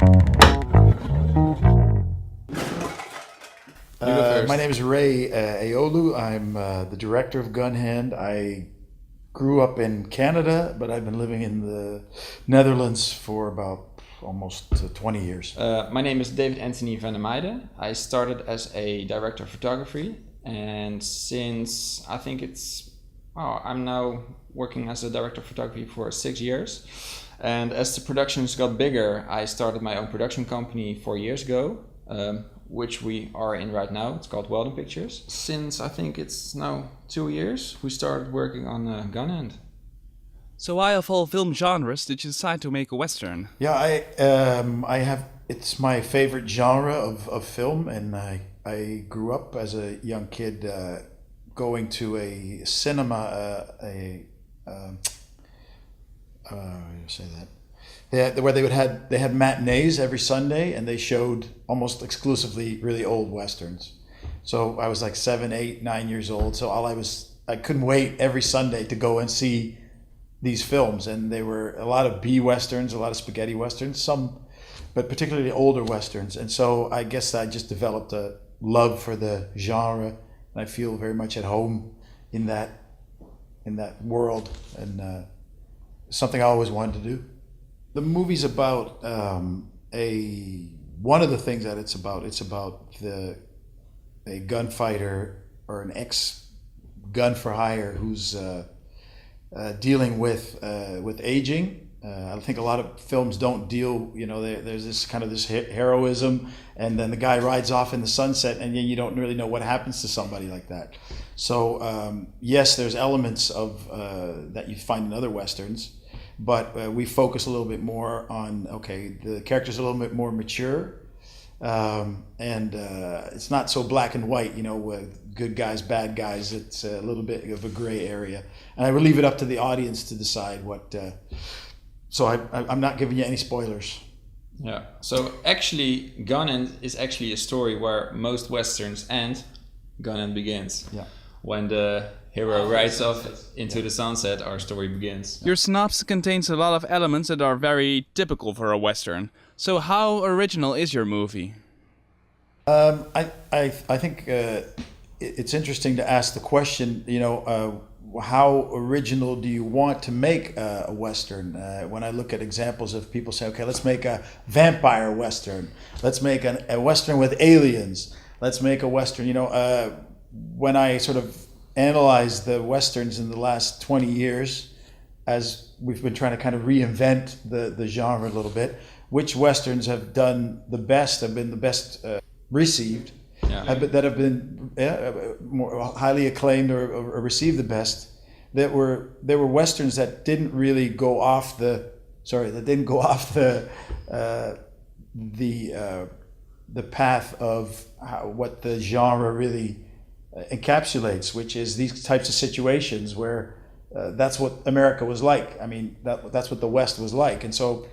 My name is Ray Agaoglu. I'm the director of Gunhand. I grew up in Canada, but I've been living in the Netherlands for about almost 20 years. My name is David Anthony van der Meijde. I started as a director of photography, and since I think I'm now working as a director of photography for 6 years. And as the productions got bigger, I started my own production company 4 years ago, which we are in right now. It's called Welldone Pictures. Since I think it's now 2 years, we started working on Gunhand. So why of all film genres did you decide to make a Western? Yeah, it's my favorite genre of film, and I grew up as a young kid going to a cinema, where they had matinees every Sunday, and they showed almost exclusively really old Westerns. So I was like 7, 8, 9 years old. So I couldn't wait every Sunday to go and see these films, and they were a lot of B Westerns, a lot of spaghetti Westerns, but particularly older Westerns. And so I guess I just developed a love for the genre, and I feel very much at home in that world, and something I always wanted to do. The movie's about one of the things that it's about a gunfighter or an ex-gun for hire who's dealing with aging. I think a lot of films don't deal, there's this kind of this heroism, and then the guy rides off in the sunset, and then you don't really know what happens to somebody like that. So yes, there's elements of that you find in other Westerns, but we focus a little bit more on, the character's a little bit more mature, and it's not so black and white, good guys, bad guys. It's a little bit of a gray area, and I will leave it up to the audience to decide what. So I'm not giving you any spoilers. Yeah. So actually, Gunhand is actually a story where most Westerns end. Gunhand begins. Yeah. When the hero rides off into the sunset, our story begins. Your synopsis contains a lot of elements that are very typical for a Western. So how original is your movie? I think it's interesting to ask the question, how original do you want to make a Western? When I look at examples of people say, okay, let's make a vampire Western. Let's make a Western with aliens. Let's make a Western, when I sort of analyze the Westerns in the last 20 years, as we've been trying to kind of reinvent the genre a little bit, which Westerns have been the best received, that have been more highly acclaimed or received the best. There were Westerns that didn't really go off the path of what the genre really encapsulates, which is these types of situations where that's what America was like. I mean, that's what the West was like, and so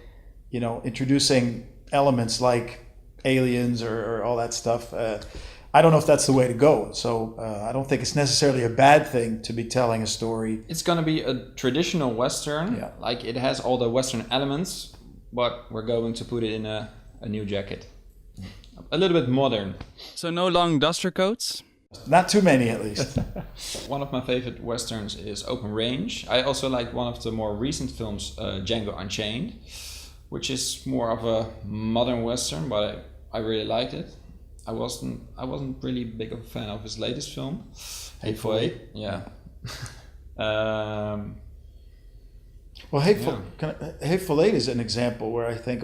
introducing elements like aliens or all that stuff. I don't know if that's the way to go. So I don't think it's necessarily a bad thing to be telling a story. It's going to be a traditional Western. Yeah. Like it has all the Western elements, but we're going to put it in a new jacket. A little bit modern. So no long duster coats? Not too many, at least. One of my favorite Westerns is Open Range. I also like one of the more recent films, Django Unchained, which is more of a modern Western, but I really liked it. I wasn't really big of a fan of his latest film, Hateful Eight. Yeah. Well, Hateful Eight is an example where I think,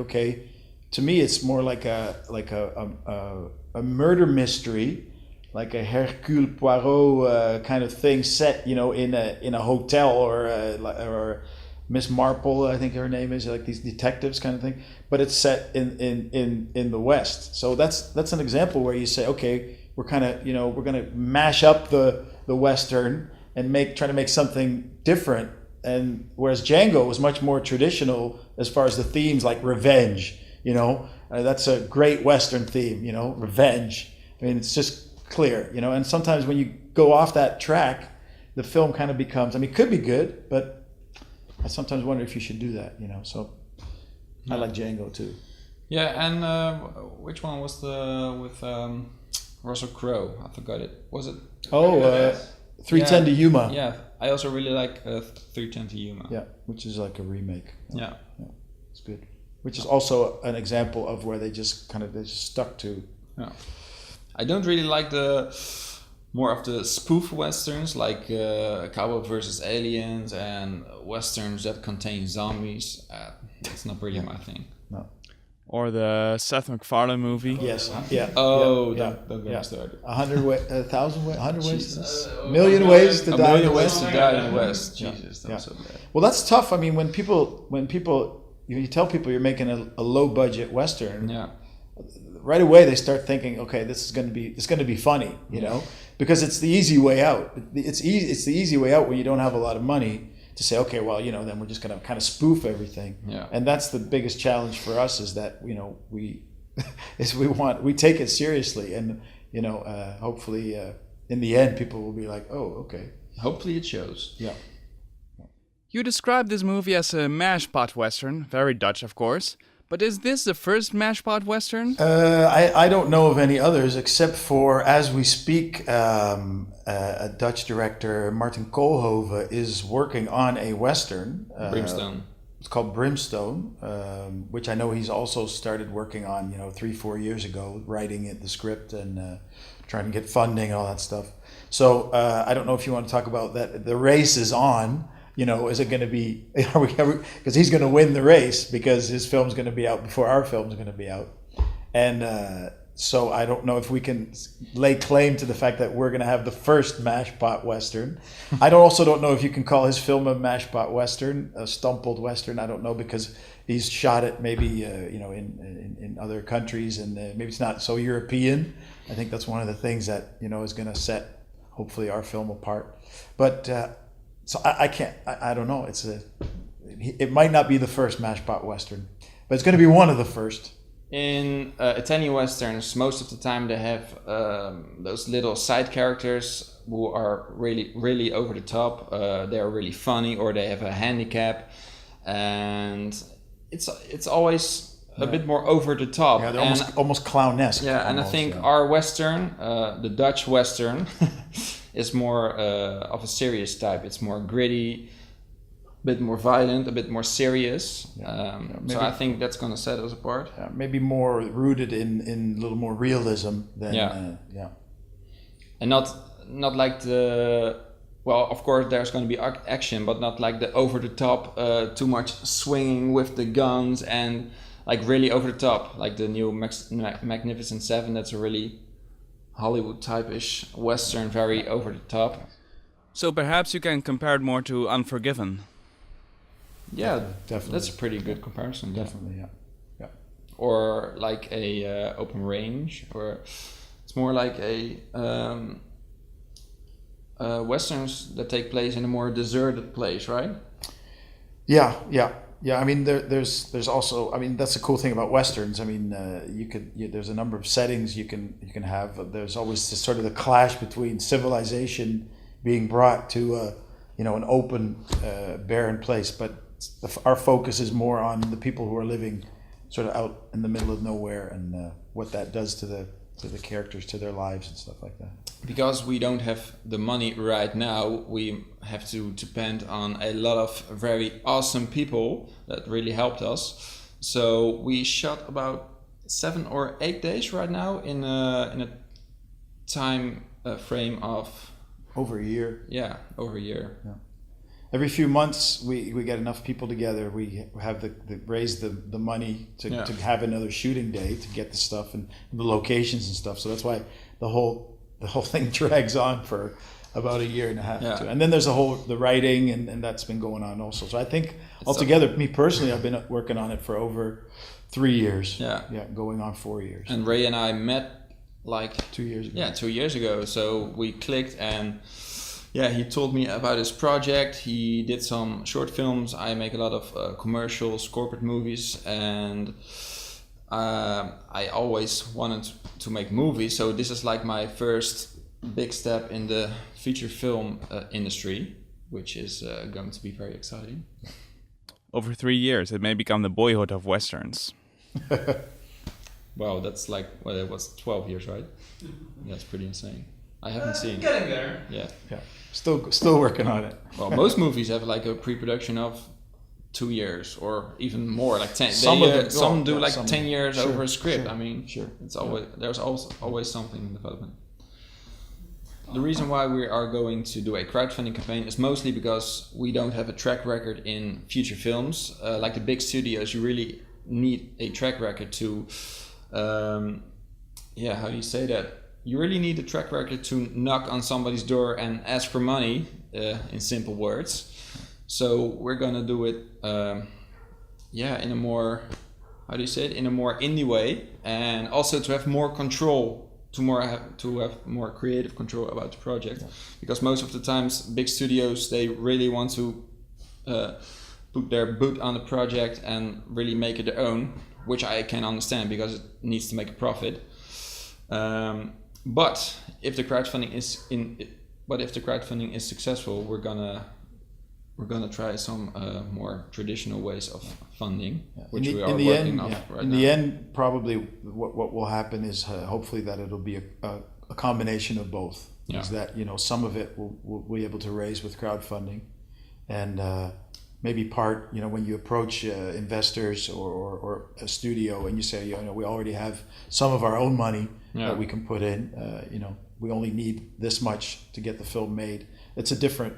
to me it's more like a murder mystery, like a Hercule Poirot kind of thing set, in a hotel or Miss Marple, I think her name is, like these detectives kind of thing, but it's set in the West. So that's an example where you say, we're kind of, we're going to mash up the Western and try to make something different. And whereas Django was much more traditional as far as the themes, like revenge, that's a great Western theme, revenge. I mean, it's just clear, and sometimes when you go off that track, the film kind of becomes, it could be good, but I sometimes wonder if you should do that, so I like Django too. Yeah, and which one was the with Russell Crowe? I forgot it. Was it? 310 to Yuma. Yeah, I also really like 310 to Yuma. Yeah, which is like a remake. Yeah. It's good. Which is also an example of where they just stuck to. Yeah. I don't really like the more of the spoof westerns like Cowboy versus Aliens and westerns that contain zombies. That's not really my thing. No. Or the Seth MacFarlane movie. Yes. Yeah. Oh, yeah. don't get me started. 100 ways, million ways to die in the West. To die in the West. Jesus, that was so bad. Well, that's tough. I mean, when people, you tell people you're making a low budget Western. Yeah. Right away they start thinking, okay, it's going to be funny, you know, because it's the easy way out. It's the easy way out when you don't have a lot of money to say, okay, well, then we're just going to kind of spoof everything. Yeah. And that's the biggest challenge for us is that, we take it seriously, and hopefully in the end people will be like, oh, okay. Hopefully it shows. Yeah. You described this movie as a mashpot western, very Dutch, of course. But is this the first mashpot western? I don't know of any others, except for, as we speak, a Dutch director, Martin Koolhoven, is working on a western. Brimstone. It's called Brimstone, which I know he's also started working on, 3-4 years ago, writing the script and trying to get funding and all that stuff. So I don't know if you want to talk about that. The race is on. Is it going to be, because he's going to win the race because his film's going to be out before our film's going to be out. And so I don't know if we can lay claim to the fact that we're going to have the first mashpot Western. I also don't know if you can call his film a mashpot Western, a stamppot Western. I don't know, because he's shot it maybe, in other countries, and maybe it's not so European. I think that's one of the things that, is going to set, hopefully, our film apart. But so I can't. I don't know. It might not be the first mashpot Western, but it's going to be one of the first. In Italian westerns, most of the time they have those little side characters who are really, really over the top. They are really funny, or they have a handicap, and it's always a bit more over the top. Yeah, they're almost clownesque. Yeah, and I think our western, the Dutch western, is more of a serious type. It's more gritty, a bit more violent, a bit more serious. So I think that's going to set us apart. Maybe more rooted in a little more realism than and not like the, well, of course there's going to be action, but not like the over the top, too much swinging with the guns and like really over the top, like the new Magnificent Seven. That's a really Hollywood type-ish western, very over the top. So perhaps you can compare it more to Unforgiven. Yeah, definitely. That's a pretty good comparison. Definitely, yeah. Or like a Open Range, or it's more like a westerns that take place in a more deserted place, right? Yeah. I mean, there's also, I mean, that's the cool thing about westerns. I mean, there's a number of settings you can have. There's always this sort of the clash between civilization being brought to an open, barren place, but our focus is more on the people who are living sort of out in the middle of nowhere, and what that does to the characters, to their lives and stuff like that. Because we don't have the money right now, we have to depend on a lot of very awesome people that really helped us. So we shot about 7 or 8 days right now in a time frame of over a year. Yeah, over a year. Yeah. Every few months we get enough people together. We have raise the money to have another shooting day to get the stuff and the locations and stuff. So that's why the whole thing drags on for about a year and a half. Yeah. And then there's the writing and that's been going on also. So I think altogether, me personally, I've been working on it for over 3 years. Yeah, going on 4 years. And Ray and I met like 2 years ago. Yeah, 2 years ago. So we clicked, and he told me about his project. He did some short films. I make a lot of commercials, corporate movies, and I always wanted to make movies. So this is like my first big step in the feature film industry, which is going to be very exciting. Over 3 years, it may become the Boyhood of westerns. Wow, that's like, well, it was 12 years, right? That's pretty insane. I haven't seen it. Getting there. Yeah. Yeah, still working on it. Well, most movies have like a pre-production of 2 years or even more, like 10. Some do like some 10 years sure, over a script. sure, I mean, sure. it's always there's always something in development. The reason why we are going to do a crowdfunding campaign is mostly because we don't have a track record in feature films. Like the big studios, you really need a track record to, how do you say that? You really need a track record to knock on somebody's door and ask for money, in simple words. So we're gonna do it, in a more, how do you say it? In a more indie way, and also to have more control. To have more creative control about the project, because most of the times big studios, they really want to put their boot on the project and really make it their own, which I can understand because it needs to make a profit. But if the crowdfunding is successful, we're gonna try some more traditional ways of funding, which we are working on right now. In the end, probably what will happen is hopefully that it'll be a combination of both. Yeah. Is that some of it we'll be able to raise with crowdfunding, and maybe part when you approach investors or a studio and you say we already have some of our own money that we can put in. We only need this much to get the film made. It's a different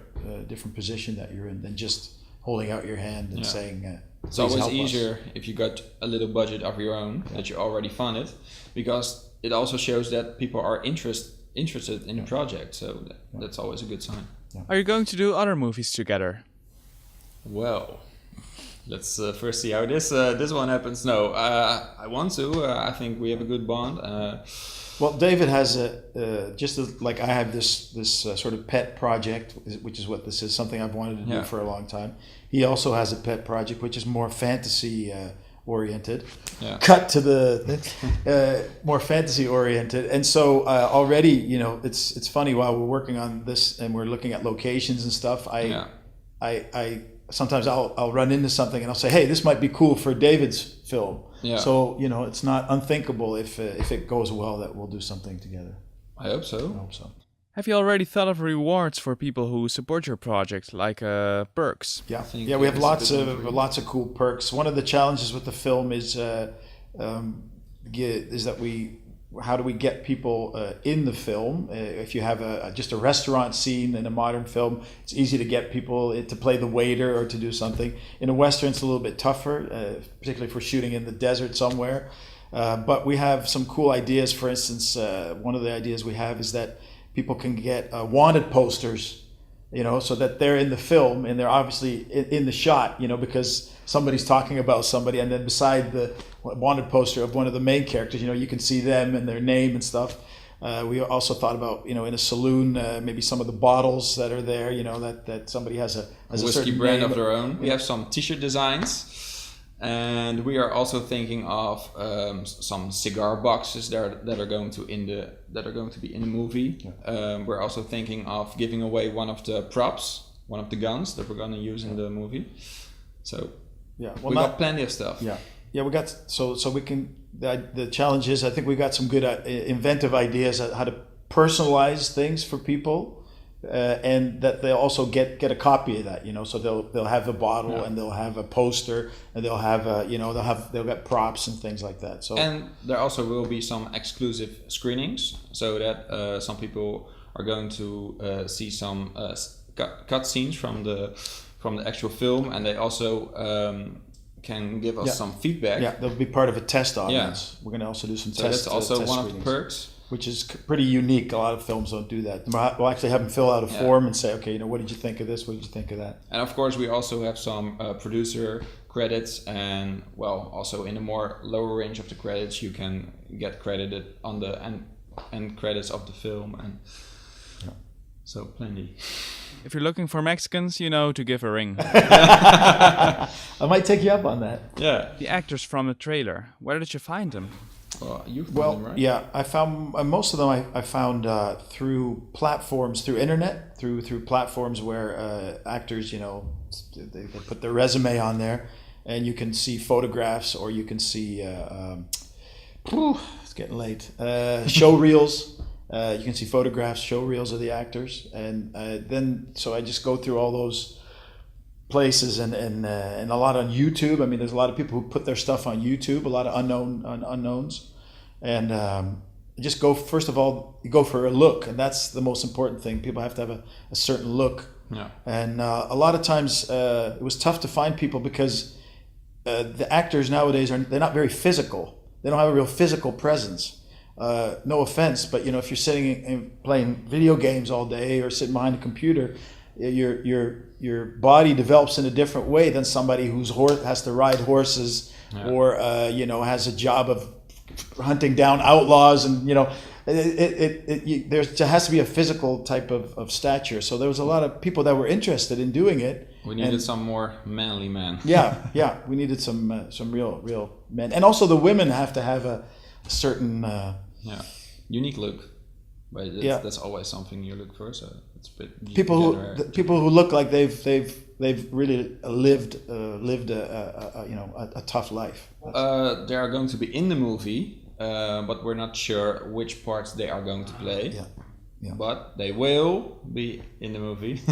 position that you're in than just holding out your hand and saying. It's always easier if you got a little budget of your own that you already funded, because it also shows that people are interested in the project. So that's always a good sign. Yeah. Are you going to do other movies together? Well, let's first see how this one happens. No, I want to. I think we have a good bond. Well, David has like I have this sort of pet project, which is what this is, something I've wanted to do for a long time. He also has a pet project, which is more fantasy oriented. Yeah. Cut to the more fantasy oriented, and so already, it's funny while we're working on this and we're looking at locations and stuff. I sometimes I'll run into something and I'll say, hey, this might be cool for David's film. Yeah. So it's not unthinkable if it goes well that we'll do something together. I hope so. Have you already thought of rewards for people who support your project, like perks? Yeah, we have lots of cool perks. One of the challenges with the film is how do we get people in the film? If you have just a restaurant scene in a modern film, it's easy to get people to play the waiter or to do something. In a Western, it's a little bit tougher, particularly if we're shooting in the desert somewhere. But we have some cool ideas. For instance, one of the ideas we have is that people can get wanted posters, so that they're in the film and they're obviously in the shot, because somebody's talking about somebody, and then beside the wanted poster of one of the main characters, you can see them and their name and stuff. We also thought about, in a saloon, maybe some of the bottles that are there, that somebody has a whiskey brand of their own. We have some t-shirt designs. And we are also thinking of some cigar boxes that are going to be in the movie. Yeah. We're also thinking of giving away one of the props, one of the guns that we're going to use in the movie. So we got plenty of stuff. Yeah, we got so we can. The challenge is, I think we got some good inventive ideas on how to personalize things for people. And that they'll also get a copy of that, so they'll have a bottle and they'll have a poster and they'll have they'll get props and things like that. So and there also will be some exclusive screenings, so that some people are going to see some cut scenes from the actual film, and they also can give us some feedback. Yeah, they'll be part of a test audience. We're going to also do some test. That's also test one screenings, of the perks. Which is pretty unique. A lot of films don't do that. We'll actually have them fill out a form and say, okay, what did you think of this? What did you think of that? And of course, we also have some producer credits, and also in a more lower range of the credits, you can get credited on the end credits of the film, and so plenty. If you're looking for Mexicans, to give a ring. I might take you up on that. Yeah. The actors from the trailer, where did you find them? You found them, right? Yeah, I found most of them. I found through platforms, through internet, through platforms where actors, they put their resume on there, and you can see photographs, or you can see Whew, it's getting late. Show reels. You can see photographs, show reels of the actors, and then so I just go through all those places and a lot on YouTube. I mean, there's a lot of people who put their stuff on YouTube, a lot of unknowns, and just go. First of all, you go for a look, and that's the most important thing. People have to have a certain look, and a lot of times it was tough to find people because the actors nowadays they're not very physical. They don't have a real physical presence. No offense, but if you're sitting and playing video games all day or sitting behind a computer, your body develops in a different way than somebody whose horse has to ride horses or has a job of hunting down outlaws, and there has to be a physical type of stature. So there was a lot of people that were interested in doing it. We needed some more manly men. Yeah, we needed some real men, and also the women have to have a certain unique look, but that's always something you look for. So it's a bit people who look like they've really lived a tough life. They are going to be in the movie, but we're not sure which parts they are going to play. But they will be in the movie.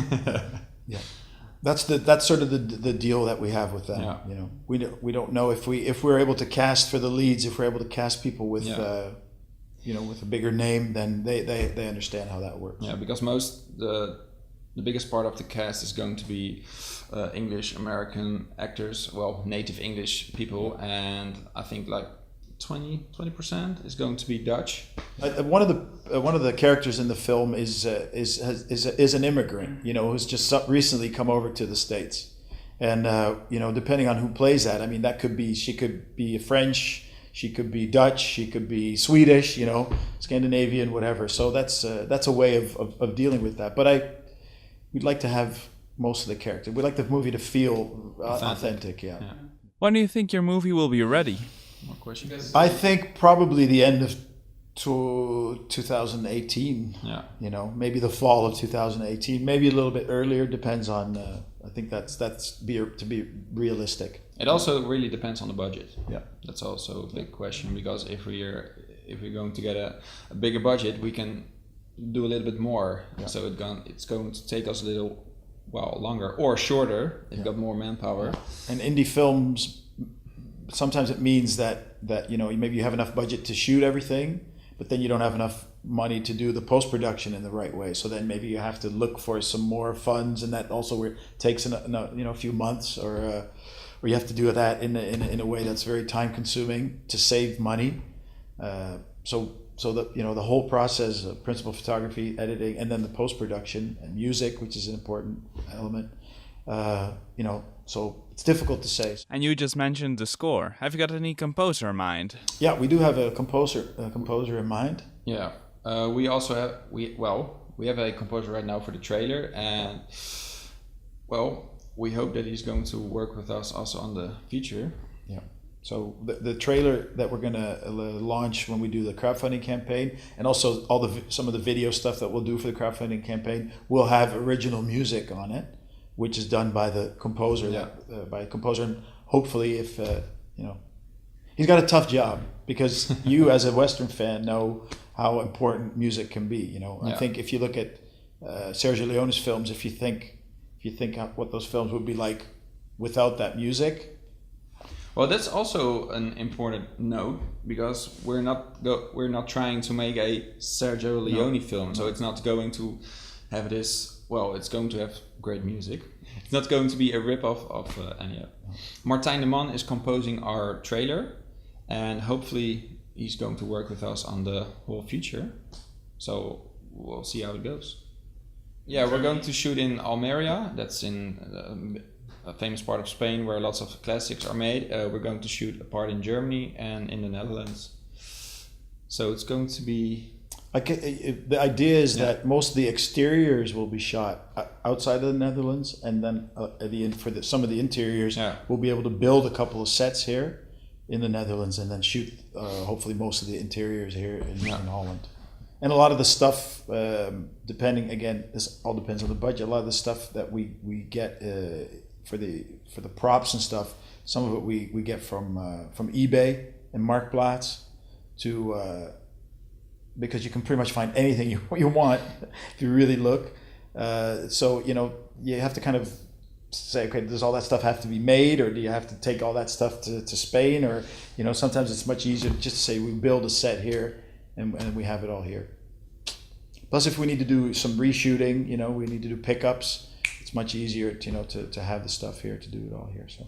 That's sort of the deal that we have with them. We don't know if we're able to cast for the leads, if we're able to cast people with with a bigger name, then they understand how that works. Yeah, because the biggest part of the cast is going to be English American actors, native English people, and I think like 20% is going to be Dutch. One of the characters in the film is an immigrant, who's just recently come over to the States, and depending on who plays that, I mean, she could be French, she could be Dutch, she could be Swedish, Scandinavian, whatever. So that's a way of dealing with that. But we'd like to have most of the character. We'd like the movie to feel authentic. Yeah. When do you think your movie will be ready? More questions? I think probably the end of 2018. Maybe the fall of 2018. Maybe a little bit earlier. Depends on. I think that's to be realistic. It also really depends on the budget. Yeah, that's also a big question, because if we're going to get a bigger budget, we can do a little bit more. So it's going to take us a little longer or shorter. We've got more manpower. And indie films, sometimes it means that maybe you have enough budget to shoot everything, but then you don't have enough money to do the post-production in the right way. So then maybe you have to look for some more funds, and that also takes a few months, or you have to do that in a way that's very time-consuming to save money. So the whole process of principal photography, editing, and then the post-production and music, which is an important element. So it's difficult to say. And you just mentioned the score. Have you got any composer in mind? Yeah, we do have a composer in mind. Yeah, we also have we have a composer right now for the trailer, and we hope that he's going to work with us also on the feature. Yeah. So the trailer that we're going to launch when we do the crowdfunding campaign, and also some of the video stuff that we'll do for the crowdfunding campaign, will have original music on it, which is done by the composer. And hopefully, if he's got a tough job, because you as a Western fan know how important music can be. I think if you look at Sergio Leone's films, if you think what those films would be like without that music. Well, that's also an important note, because we're not trying to make a Sergio Leone film, so it's not going to have this. Well, it's going to have great music. It's not going to be a rip-off of any. Martijn de Man is composing our trailer, and hopefully he's going to work with us on the whole feature. So we'll see how it goes. Yeah, we're going to shoot in Almeria. That's in a famous part of Spain where lots of classics are made. We're going to shoot a part in Germany and in the Netherlands. So it's going to be... The idea is that most of the exteriors will be shot outside of the Netherlands, and then some of the interiors we'll be able to build a couple of sets here in the Netherlands, and then shoot hopefully most of the interiors here in Holland. And a lot of the stuff, depending, again, this all depends on the budget. A lot of the stuff that we get for the props and stuff, some of it we get from eBay and Marktplaats. because you can pretty much find anything you want if you really look. So you have to kind of say, okay, does all that stuff have to be made, or do you have to take all that stuff to Spain? Or sometimes it's much easier just to say we build a set here and we have it all here. Plus, if we need to do some reshooting, we need to do pickups, it's much easier to have the stuff here, to do it all here. So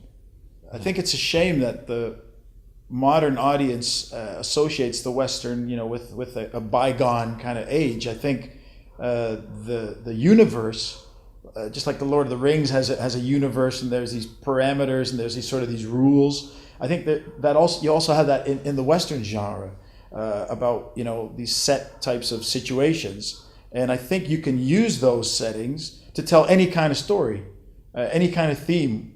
I think it's a shame that the modern audience associates the Western, with a bygone kind of age. I think the universe, just like the Lord of the Rings has a universe, and there's these parameters and there's these rules. I think that also you also have that in the Western genre about these set types of situations, and I think you can use those settings to tell any kind of story, any kind of theme,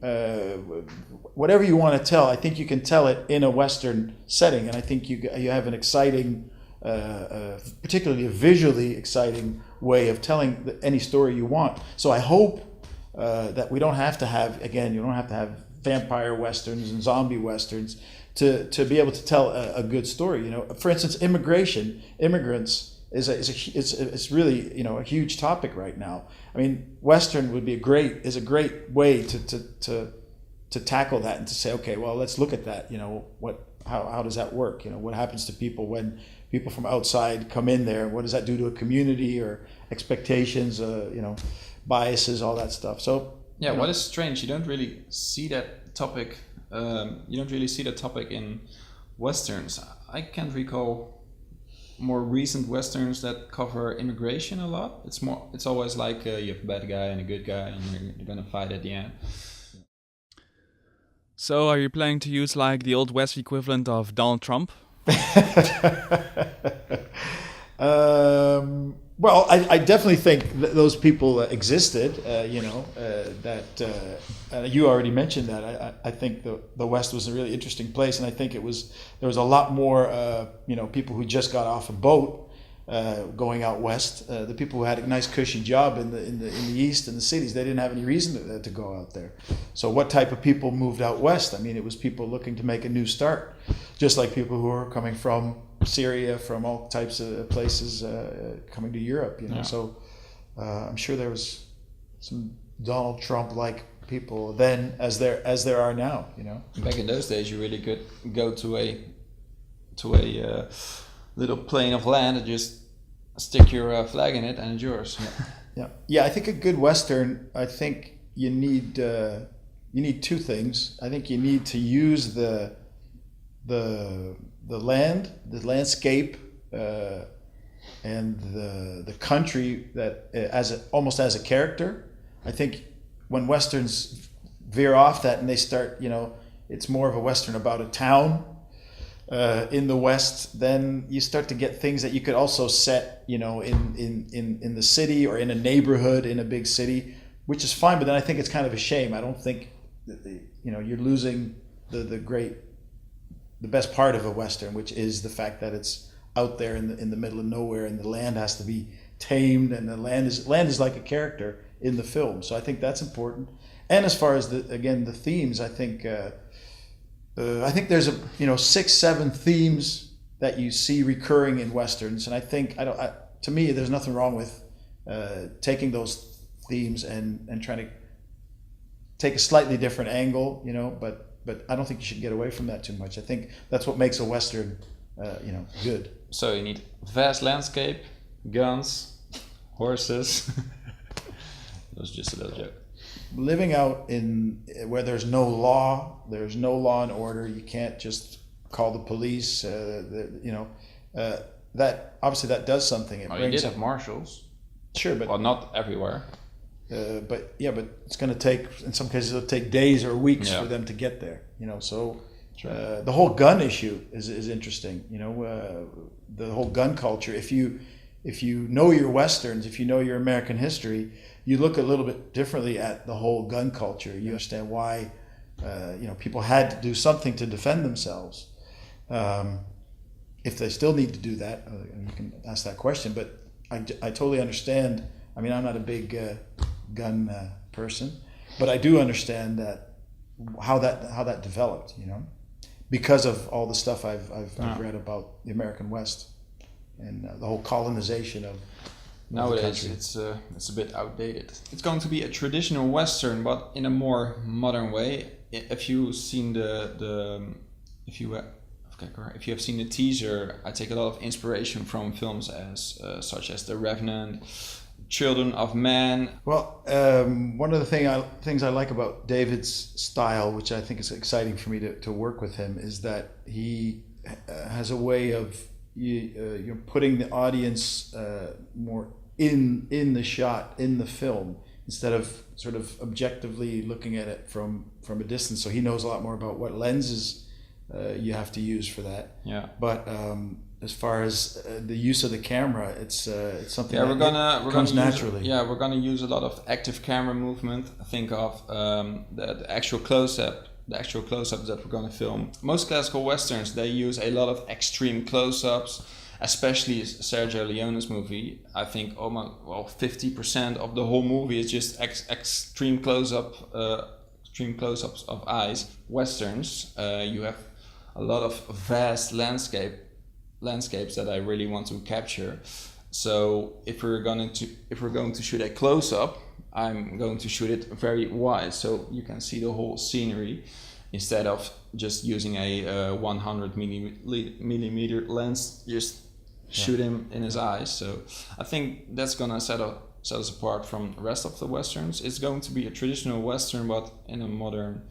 whatever you want to tell. I think you can tell it in a Western setting, and I think you have an exciting, particularly a visually exciting way of telling any story you want. So I hope that we don't have to have, again, you don't have to have vampire westerns and zombie westerns to be able to tell a good story. For instance, immigrants is really a huge topic right now. I mean, Western would be a great way to tackle that and to say, okay, well, let's look at that. How does that work? What happens to people when people from outside come in there? What does that do to a community, or expectations, biases, all that stuff? So yeah, what is strange, you don't really see that topic. You don't really see that topic in Westerns. I can't recall more recent Westerns that cover immigration a lot. It's always like you have a bad guy and a good guy, and you're gonna fight at the end. So are you planning to use like the Old West equivalent of Donald Trump? Well, I definitely think those people existed. You already mentioned that. I think the West was a really interesting place, and I think there was a lot more people who just got off a boat going out west. The people who had a nice cushy job in the East and the cities, they didn't have any reason to go out there. So what type of people moved out west? I mean, it was people looking to make a new start, just like people who are coming from Syria, from all types of places, coming to Europe. Yeah. So I'm sure there was some Donald Trump-like people then, as there are now. Back in those days, you really could go to a little plane of land and just stick your flag in it, and it's yours. Yeah. I think a good Western. I think you need two things. I think you need to use the landscape, and the country that almost as a character. I think when Westerns veer off that and they start, it's more of a Western about a town in the West, then you start to get things that you could also set, in the city or in a neighborhood in a big city, which is fine. But then I think it's kind of a shame. I don't think that you're losing the best part of a Western, which is the fact that it's out there in the middle of nowhere, and the land has to be tamed, and the land is like a character in the film. So I think that's important. And as far as the themes, I think there's 6-7 themes that you see recurring in Westerns, and I think to me there's nothing wrong with taking those themes and trying to take a slightly different angle, but I don't think you should get away from that too much. I think that's what makes a Western, good. So you need vast landscape, guns, horses. That was just a little joke. Living out where there's no law and order. You can't just call the police. That obviously that does something. You did have marshals. Sure, but not everywhere. But it's going to take, in some cases, it'll take days or weeks for them to get there. So sure. The whole gun issue is interesting. The whole gun culture. If you know your Westerns, if you know your American history, you look a little bit differently at the whole gun culture. You understand why people had to do something to defend themselves. If they still need to do that, you can ask that question. But I totally understand. I mean, I'm not a big gun person, but I do understand how that developed. because of all the stuff I've read about the American West and the whole colonization of nowadays it's a bit outdated. It's going to be a traditional Western, but in a more modern way. If you've seen if you have seen the teaser, I take a lot of inspiration from films such as The Revenant, Children of Men. Well, one of the things I like about David's style, which I think is exciting for me to work with him, is that he has a way of you're putting the audience more in the shot, in the film, instead of sort of objectively looking at it from a distance. So he knows a lot more about what lenses you have to use for that. Yeah. But as far as the use of the camera, it's something we're that comes naturally. We're gonna use a lot of active camera movement. Think of the actual close-up. The actual close-ups that we're gonna film. Most classical westerns, they use a lot of extreme close-ups, especially Sergio Leone's movie. I think almost 50% of the whole movie is just extreme close-ups of eyes. Westerns, you have a lot of vast landscapes that I really want to capture. So if we're going to shoot a close-up, I'm going to shoot it very wide, so you can see the whole scenery, instead of just using a 100 millimeter lens, just shoot him in his eyes. So I think that's gonna set us apart from the rest of the westerns. It's going to be a traditional western, but in a more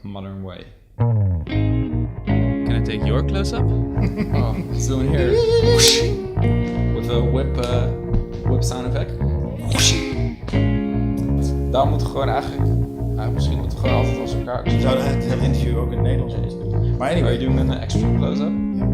modern way. Can I take your close-up? Oh, zoom in here with a whip sound effect. Daar moeten we gewoon eigenlijk misschien moeten we gewoon altijd als elkaar. We zouden het interview ook in het Nederlands moeten doen. Maar anyway. Are you doing an extra close-up? Ja.